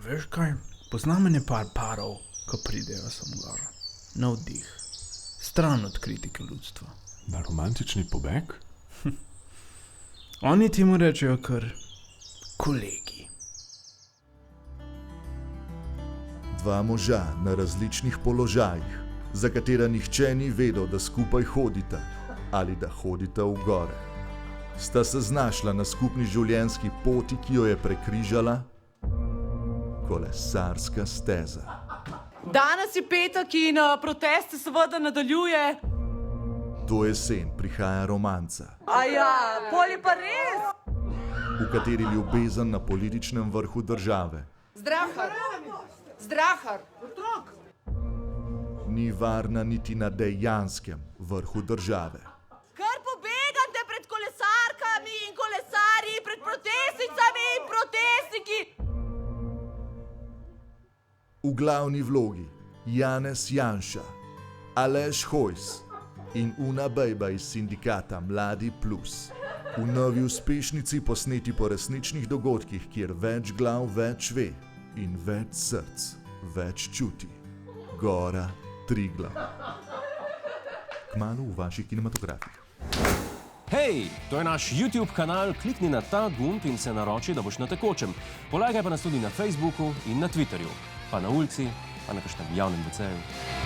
Veš kaj, poznam nekaj parov, ko pridejo sem gor. Na vdih, stran od kritike ljudstva. Na romantični pobeg? Oni ti mu rečejo kar kolegi. Dva moža na različnih položajih, za katera nihče ni vedel, da skupaj hodita ali da hodita v gore. Sta se znašla na skupni življenjski poti, ki jo je prekrižala kolesarska steza. Danes je petek in protest se seveda nadaljuje. To jesen prihaja romanca, Pol je pa res. v kateri ljubezen na političnem vrhu države Zdrahar. ni varna niti na dejanskem vrhu države. Kar pobegate pred kolesarkami in kolesarji, pred protestnicami in protestniki. V glavni vlogi Janez Janša, Aleš Hojs in Una Bejba iz sindikata Mladi Plus. V novi uspešnici posneti po resničnih dogodkih, kjer več glav več ve in več src več čuti. Gora Triglav. Kmalu v vaših kinematografih. Hej, to je naš YouTube kanal, klikni na ta gumb in se naroči, da boš na tekočem. Polajkaj pa nas tudi na Facebooku in na Twitterju, pa na ulici, pa na kakšnem javnem WC-ju.